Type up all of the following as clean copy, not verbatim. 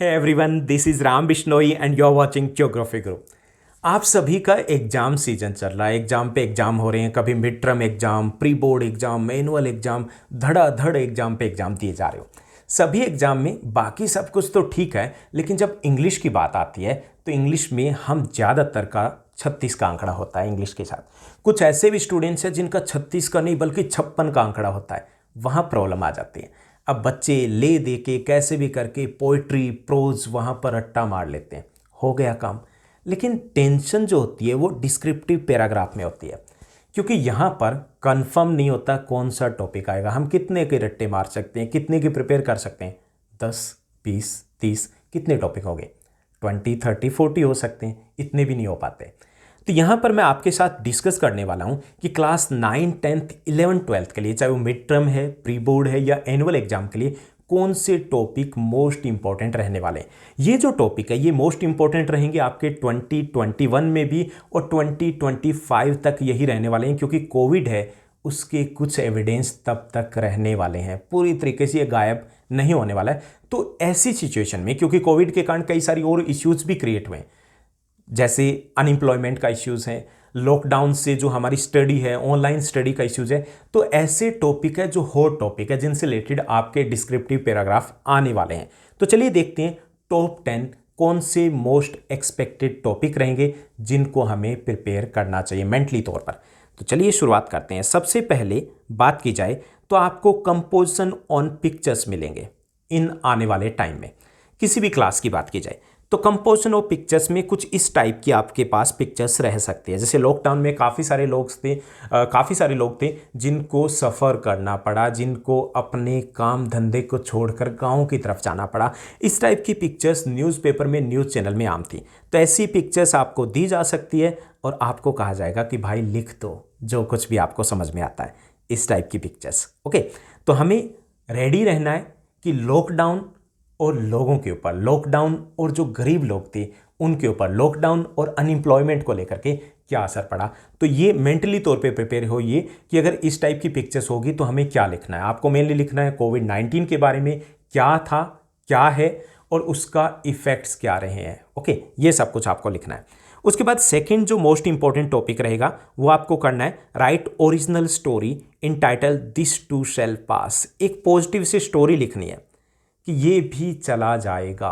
Hey everyone, this is Ram Bishnoi and you are watching geography group. आप सभी का exam season चल रहा है। एग्जाम पे एग्जाम हो रहे हैं, कभी mid term exam, pre board exam, annual exam, धड़ाधड़ एग्जाम पे एग्जाम दिए जा रहे हो। सभी एग्जाम में बाकी सब कुछ तो ठीक है, लेकिन जब इंग्लिश की बात आती है तो इंग्लिश में हम ज़्यादातर का 36 का आंकड़ा होता है। इंग्लिश के साथ कुछ ऐसे भी स्टूडेंट्स हैं जिनका 36 का नहीं बल्कि 56 का आंकड़ा होता है। वहाँ प्रॉब्लम आ जाती है। अब बच्चे ले दे के कैसे भी करके पोइट्री प्रोज वहाँ पर रट्टा मार लेते हैं, हो गया काम। लेकिन टेंशन जो होती है वो डिस्क्रिप्टिव पैराग्राफ में होती है, क्योंकि यहाँ पर कंफर्म नहीं होता कौन सा टॉपिक आएगा। हम कितने के रट्टे मार सकते हैं, कितने की प्रिपेयर कर सकते हैं, 10 20 30 कितने टॉपिक हो गए, 20 30 40 हो सकते हैं, इतने भी नहीं हो पाते। तो यहाँ पर मैं आपके साथ डिस्कस करने वाला हूँ कि क्लास 9 10th 11 12th के लिए, चाहे वो मिड टर्म है, प्री बोर्ड है या एनुअल एग्जाम के लिए, कौन से टॉपिक मोस्ट इंपॉर्टेंट रहने वाले हैं। ये जो टॉपिक है ये मोस्ट इंपॉर्टेंट रहेंगे आपके 2021 में भी और 2025 तक यही रहने वाले हैं, क्योंकि कोविड है उसके कुछ एविडेंस तब तक रहने वाले हैं, पूरी तरीके से ये गायब नहीं होने वाला है। तो ऐसी सिचुएशन में, क्योंकि कोविड के कारण कई सारी और इश्यूज भी क्रिएट हुए हैं, जैसे अनएम्प्लॉयमेंट का इश्यूज है, लॉकडाउन से जो हमारी स्टडी है, ऑनलाइन स्टडी का इश्यूज है, तो ऐसे टॉपिक है जो हॉट टॉपिक है जिनसे रिलेटेड आपके डिस्क्रिप्टिव पैराग्राफ आने वाले हैं। तो चलिए देखते हैं टॉप 10 कौन से मोस्ट एक्सपेक्टेड टॉपिक रहेंगे जिनको हमें प्रिपेयर करना चाहिए मेंटली तौर पर। तो चलिए शुरुआत करते हैं। सबसे पहले बात की जाए तो आपको कंपोजिशन ऑन पिक्चर्स मिलेंगे इन आने वाले टाइम में। किसी भी क्लास की बात की जाए तो कंपोजिशन ऑफ पिक्चर्स में कुछ इस टाइप की आपके पास पिक्चर्स रह सकती है। जैसे लॉकडाउन में काफ़ी सारे लोग थे जिनको सफ़र करना पड़ा, जिनको अपने काम धंधे को छोड़कर गाँव की तरफ जाना पड़ा। इस टाइप की पिक्चर्स न्यूज़पेपर में, न्यूज़ चैनल में आम थी। तो ऐसी पिक्चर्स आपको दी जा सकती है और आपको कहा जाएगा कि भाई लिख दो जो कुछ भी आपको समझ में आता है, इस टाइप की पिक्चर्स। ओके, तो हमें रेडी रहना है कि लॉकडाउन और लोगों के ऊपर, लॉकडाउन और जो गरीब लोग थे उनके ऊपर, लॉकडाउन और अनएम्प्लॉयमेंट को लेकर के क्या असर पड़ा। तो ये मेंटली तौर पे प्रिपेयर होइए कि अगर इस टाइप की पिक्चर्स होगी तो हमें क्या लिखना है। आपको मेनली लिखना है कोविड-19 के बारे में, क्या था, क्या है और उसका इफेक्ट्स क्या रहे हैं। ओके, ये सब कुछ आपको लिखना है। उसके बाद सेकंड जो मोस्ट इंपॉर्टेंट टॉपिक रहेगा वो आपको करना है write original story entitled this too shall pass. एक पॉजिटिव सी स्टोरी लिखनी है कि ये भी चला जाएगा,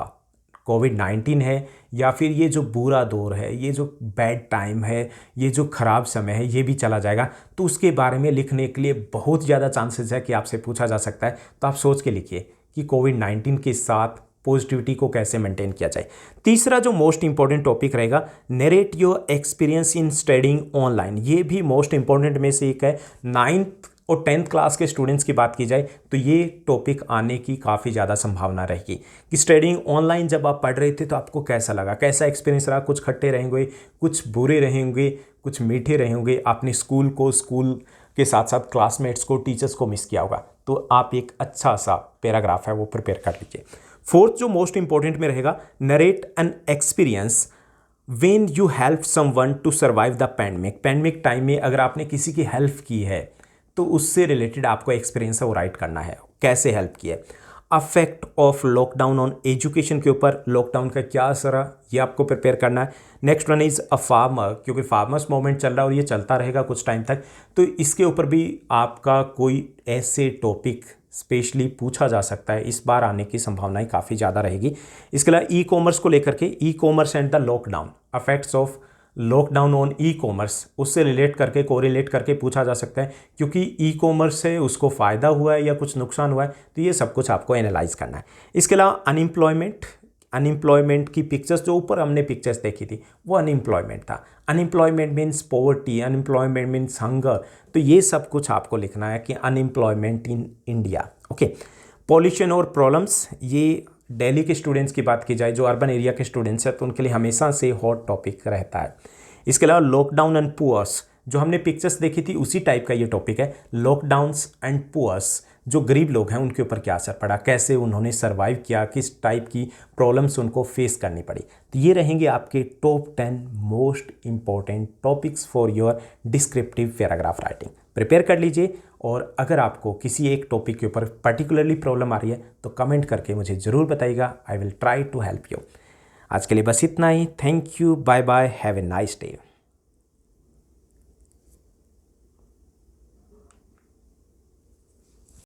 कोविड-19 है या फिर ये जो बुरा दौर है, ये जो बैड टाइम है, ये जो ख़राब समय है, ये भी चला जाएगा। तो उसके बारे में लिखने के लिए बहुत ज़्यादा चांसेस है कि आपसे पूछा जा सकता है। तो आप सोच के लिखिए कि कोविड-19 के साथ पॉजिटिविटी को कैसे मेंटेन किया जाए। तीसरा जो मोस्ट इंपॉर्टेंट टॉपिक रहेगा, narrate your experience in studying online. ये भी मोस्ट इंपॉर्टेंट में से एक है। 9th और 10th क्लास के स्टूडेंट्स की बात की जाए तो ये टॉपिक आने की काफ़ी ज़्यादा संभावना रहेगी कि स्टडिंग ऑनलाइन जब आप पढ़ रहे थे तो आपको कैसा लगा, कैसा एक्सपीरियंस रहा। कुछ खट्टे रहेंगे, कुछ बुरे रहेंगे, कुछ मीठे रहेंगे। आपने स्कूल के साथ साथ क्लासमेट्स को, टीचर्स को मिस किया होगा। तो आप एक अच्छा सा पैराग्राफ है वो प्रिपेयर कर लीजिए। फोर्थ जो मोस्ट इंपॉर्टेंट में रहेगा, narrate an experience when you help someone to survive the pandemic. Pandemic time में अगर आपने किसी की हेल्प की है तो उससे रिलेटेड आपको एक्सपीरियंस है वो राइट करना है, कैसे हेल्प किया। Affect of lockdown on education के ऊपर, लॉकडाउन का क्या असर है ये आपको प्रिपेयर करना है। Next one is a farmer, क्योंकि फार्मर्स मूवमेंट चल रहा है और ये चलता रहेगा कुछ टाइम तक, तो इसके ऊपर भी आपका कोई ऐसे टॉपिक स्पेशली पूछा जा सकता है। इस बार आने की संभावनाएं काफ़ी ज़्यादा रहेगी। इसके अलावा ई कॉमर्स को लेकर के, e commerce and the lockdown, affects of lockdown on e commerce, उससे रिलेट करके, कोरिलेट करके पूछा जा सकता है, क्योंकि ई कॉमर्स से उसको फ़ायदा हुआ है या कुछ नुकसान हुआ है। तो ये सब कुछ आपको एनालाइज करना है। इसके अलावा अनएम्प्लॉयमेंट की पिक्चर्स, जो ऊपर हमने पिक्चर्स देखी थी वो अनएम्प्लॉयमेंट था। Unemployment means poverty, unemployment means hunger. तो ये सब कुछ आपको लिखना है कि unemployment in India. Okay, pollution और प्रॉब्लम्स, ये दिल्ली के स्टूडेंट्स की बात की जाए, जो अर्बन एरिया के स्टूडेंट्स हैं, तो उनके लिए हमेशा से हॉट टॉपिक रहता है। इसके अलावा लॉकडाउन एंड पुअर्स, जो हमने पिक्चर्स देखी थी उसी टाइप का ये टॉपिक है। लॉकडाउन्स एंड पुअर्स, जो गरीब लोग हैं उनके ऊपर क्या असर पड़ा, कैसे उन्होंने सर्वाइव किया, किस टाइप की प्रॉब्लम्स उनको फेस करनी पड़ी। तो ये रहेंगे आपके top 10 most important topics for your descriptive paragraph writing. Prepare कर लीजिए। और अगर आपको किसी एक टॉपिक के ऊपर पर्टिकुलरली प्रॉब्लम आ रही है तो कमेंट करके मुझे ज़रूर बताइएगा। I will try to help you. आज के लिए बस इतना ही। Thank you, bye bye, have a nice day.